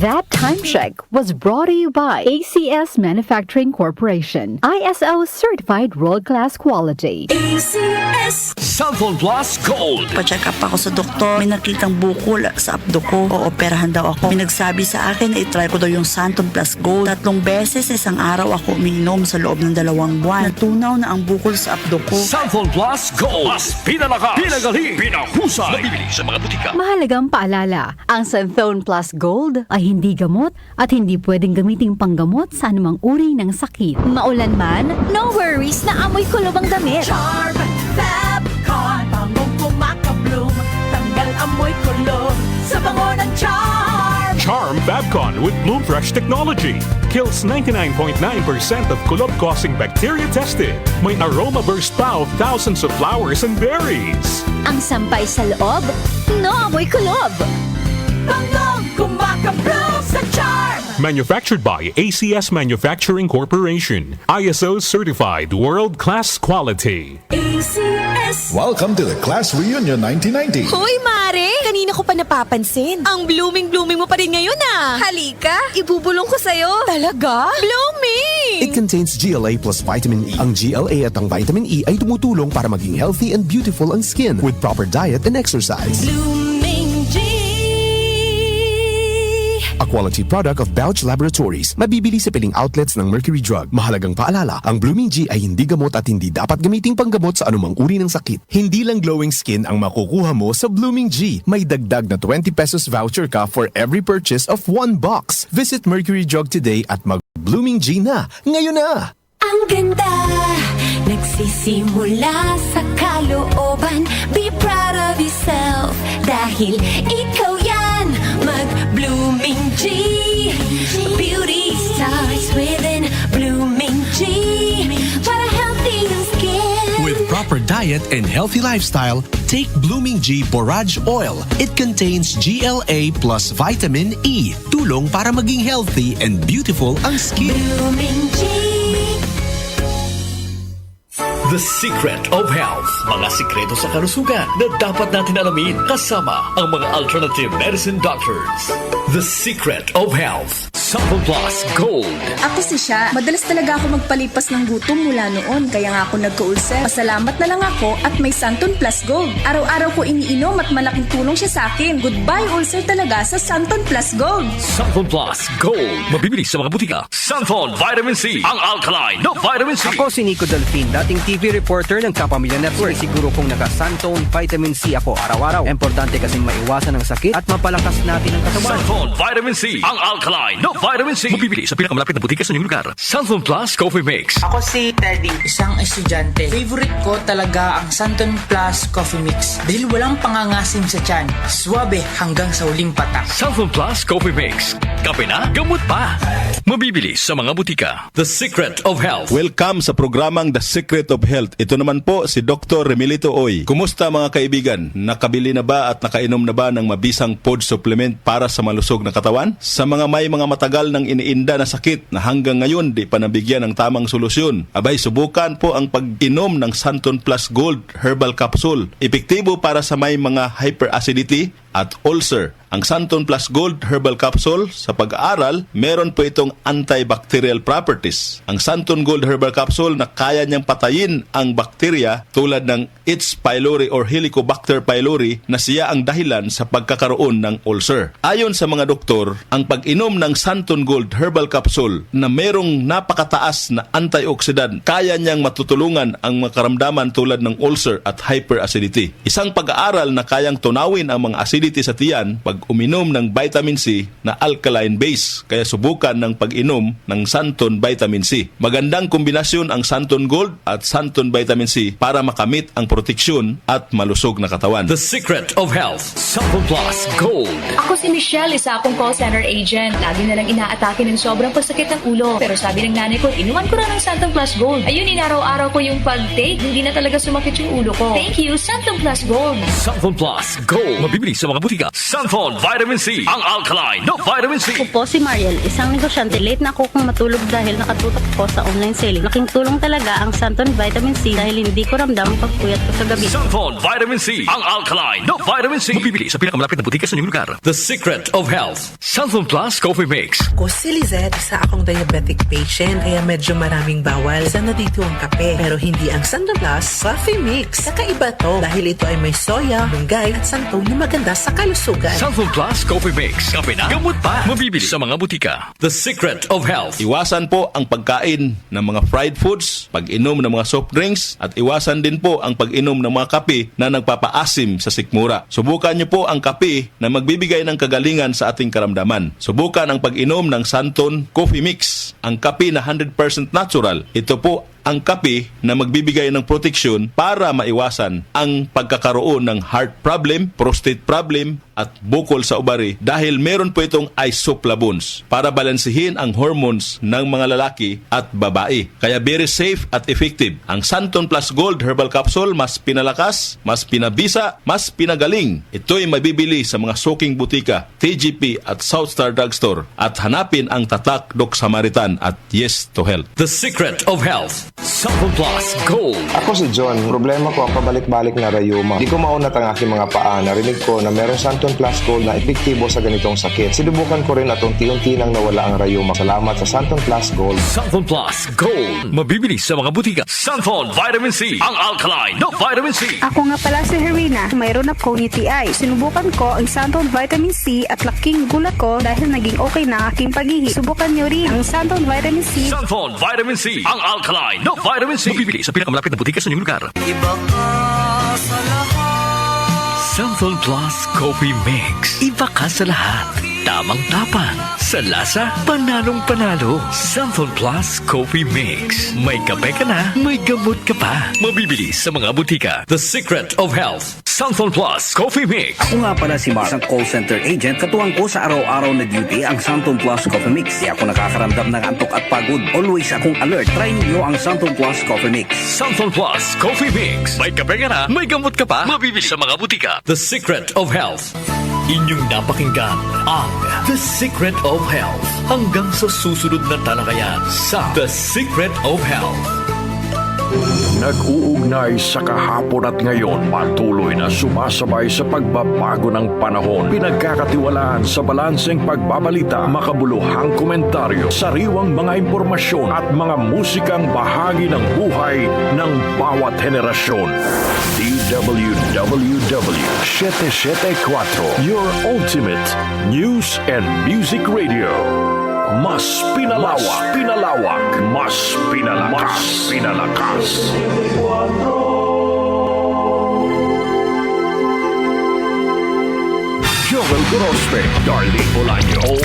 That time check was brought to you by ACS Manufacturing Corporation, ISO certified world-class quality. ACS Cellphone Plus Gold. Pa-check up ako sa doktor. May nakitang bukol sa abdo ko. Ooperahan daw ako. May nagsabi sa akin na itry ko daw yung Santon Plus Gold. 3 beses isang araw ako umiinom sa loob ng 2 buwan. Natunaw na ang bukol sa abdo ko. Cellphone Plus Gold. Mas pinalakas, pinagaling, pinahusay. Mabibili sa mga butika. Mahalagang paalala, ang Santon Plus Gold ay hindi gamot at hindi pwedeng gamiting panggamot sa anumang uri ng sakit. Maulan man, no worries na amoy kulob ang damit. Charm Fabcon Pangong kumaka-bloom Tanggal amoy kulob Sa bango ng Charm Charm Fabcon with Bloom Fresh technology kills 99.9% of kulob-causing bacteria tested. May aroma burst pa of thousands of flowers and berries. Ang sampay sa loob, no amoy kulob. Pangong kumaka-bloom sa Charm Manufactured by ACS Manufacturing Corporation. ISO certified world-class quality. ACS Welcome to the Class Reunion 1990. Hoy, Mare! Kanina ko pa napapansin. Ang blooming-blooming mo pa rin ngayon ah. Halika, ibubulong ko sa'yo. Talaga? Blooming! It contains GLA plus vitamin E. Ang GLA at ang vitamin E ay tumutulong para maging healthy and beautiful ang skin with proper diet and exercise. Blooming G! A quality product of Bauch Laboratories. Mabibili sa piling outlets ng Mercury Drug. Mahalagang paalala, ang Blooming G ay hindi gamot at hindi dapat gamiting panggamot sa anumang uri ng sakit. Hindi lang glowing skin ang makukuha mo sa Blooming G. May dagdag na 20 pesos voucher ka for every purchase of 1 box. Visit Mercury Drug today at mag-Blooming G na. Ngayon na! Ang ganda Nagsisimula sa kalooban Be proud of yourself Dahil ikaw yan Mag-Blooming G Beauty starts within Blooming G Para healthy ang skin With proper diet and healthy lifestyle, take Blooming G Borage Oil. It contains GLA plus vitamin E. Tulong para maging healthy and beautiful ang skin. Blooming G The Secret of Health. Mga sikreto sa kalusugan na dapat natin alamin kasama ang mga alternative medicine doctors. The Secret of Health. Cellphone Plus Gold. Ako si Sha. Madalas talaga ako magpalipas ng gutom mula noon. Kaya nga ako nagka-ulcer. Pasalamat na lang ako at may Santon Plus Gold. Araw-araw ko iniinom at malaking tulong siya sa akin. Goodbye ulcer talaga sa Santon Plus Gold. Cellphone Plus Gold. Mabibili sa mga butika. Santon Vitamin C. Ang alkaline na vitamin C. Ako si Nico Delfin, dating TV reporter ng Kapamilya Network. Siguro kong naka-Santon Vitamin C ako araw-araw. Importante kasi maiwasan ang sakit at mapalakas natin ang katawan. Santon Vitamin C. Ang alkaline na vitamin C. Mabibili sa pinakamalapit na butika sa inyong lugar. Santon Plus Coffee Mix. Ako si Teddy, isang estudyante. Favorite ko talaga ang Santon Plus Coffee Mix dahil walang pangangasim sa tiyan. Suwabe hanggang sa uling patak. Santon Plus Coffee Mix. Kape na, gamot pa. Mabibili sa mga butika. The Secret of Health. Welcome sa programang The Secret of Health. Ito naman po si Dr. Remilito Oy. Kumusta mga kaibigan? Nakabili na ba at nakainom na ba ng mabisang food supplement para sa malusog na katawan? Sa mga may mga matagal ng iniinda na sakit na hanggang ngayon di pa nabigyan ng tamang solusyon, abay subukan po ang pag-inom ng Santon Plus Gold Herbal Capsule. Epektibo para sa may mga hyperacidity at ulcer. Ang Santon Plus Gold Herbal Capsule, sa pag-aaral, meron po itong antibacterial properties. Ang Santon Gold Herbal Capsule na kaya niyang patayin ang bakterya tulad ng H. pylori or Helicobacter pylori na siya ang dahilan sa pagkakaroon ng ulcer. Ayon sa mga doktor, ang pag-inom ng Santon Gold Herbal Capsule na merong napakataas na antioxidant, kaya niyang matutulungan ang mga karamdaman tulad ng ulcer at hyperacidity. Isang pag-aaral na kayang tunawin ang mga acidity sa tiyan pag uminom ng vitamin C na alkaline base. Kaya subukan ng pag-inom ng Santon Vitamin C. Magandang kombinasyon ang Santon Gold at Santon Vitamin C para makamit ang proteksyon at malusog na katawan. The Secret of Health. Santon Plus Gold. Ako si Michelle, isa akong call center agent. Lagi na lang inaatake ng sobrang pasakit ng ulo. Pero sabi ng nanay ko, inuman ko na ng Santon Plus Gold. Ayun, inaraw-araw ko yung pag-take. Hindi na talaga sumakit yung ulo ko. Thank you, Santon Plus Gold. Santon Plus Gold. Mabibili sa mga butika. Santon Vitamin C, ang alkaline na vitamin C. Ako po si Mariel, isang negosyante. Late na ako kung matulog dahil nakatutok ko sa online selling. Laking tulong talaga ang Santon Vitamin C dahil hindi ko ramdam ang pagpuyat ko sa gabi. Santon Vitamin C, ang alkaline na vitamin C. Mabibili sa pinakamalapit na butika sa inyong lugar. The Secret of Health, Santon Plus Coffee Mix. Ako si Lizette, isa akong diabetic patient kaya medyo maraming bawal. Isa na dito ang kape pero hindi ang Santon Plus Coffee Mix. Kakaiba to dahil ito ay may soya, lunggay at santol na maganda sa kalusugan. Santon Plus Coffee Mix. Kape na, gamot pa. Mabibili sa mga butika. The Secret of Health. Iwasan po ang pagkain ng mga fried foods, pag-inom ng mga soft drinks, at iwasan din po ang pag-inom ng mga kape na nagpapaasim sa sikmura. Subukan niyo po ang kape na magbibigay ng kagalingan sa ating karamdaman. Subukan ang pag-inom ng Santon Coffee Mix, ang kape na 100% natural. Ito po ang kape na magbibigay ng proteksyon para maiwasan ang pagkakaroon ng heart problem, prostate problem, at bukol sa ubari dahil meron po itong isoflavones para balansehin ang hormones ng mga lalaki at babae. Kaya very safe at effective. Ang Santon Plus Gold Herbal Capsule mas pinalakas, mas pinabisa, mas pinagaling. Ito'y mabibili sa mga suking butika, TGP at Southstar Drugstore at hanapin ang tatak Doc Samaritan at Yes to Health. The Secret of Health, Santon Plus Gold. Ako si John. Problema ko ang pabalik-balik na rayuma. Di ko maunat ang aking mga paa. Narinig ko na meron Santon Plus Gold na epektibo sa ganitong sakit. Sinubukan ko rin at unti-unti nang nawala ang rayuma. Salamat sa Santon Plus Gold. Santon Plus Gold. Mabibili sa mga butika. Santon Vitamin C, ang alkaline na vitamin C. Ako nga pala si Herina. Mayroon akong UTI. Sinubukan ko ang Santon Vitamin C at laking gulat ko dahil naging okay na ang aking pag-ihi. Subukan nyo rin ang Santon Vitamin C. Santon Vitamin C, ang alkaline na vitamin C. Mabibili sa pinakamalapit na butika sa inyong lugar. Iba ka sa lahat. Santon Plus Coffee Mix. Iba ka sa lahat. Tamang-tapang. Sa lasa, panalong-panalo. Santon Plus Coffee Mix. May kape ka na, may gamot ka pa. Mabibili sa mga butika. The Secret of Health, Santon Plus Coffee Mix. Ako nga pala si Mark, isang call center agent. Katuwang ko sa araw-araw na duty ang Santon Plus Coffee Mix. Di ako nakakaramdam ng antok at pagod. Always akong alert. Try niyo ang Santon Plus Coffee Mix. Santon Plus Coffee Mix. May kape ka na, may gamot ka pa. Mabibili sa mga butika. The Secret of Health. Inyong napakinggan ang The Secret of Health. Hanggang sa susunod na talakayan sa The Secret of Health. Nag-uugnay sa kahapon at ngayon, patuloy na sumasabay sa pagbabago ng panahon. Pinagkakatiwalaan sa balanseng pagbabalita, makabuluhang komentaryo, sariwang mga impormasyon at mga musikang bahagi ng buhay ng bawat henerasyon. DWWW 774, your ultimate news and music radio. Mas pinalawak, mas pinalakas. Joel Grospe, Darlene Bolaño,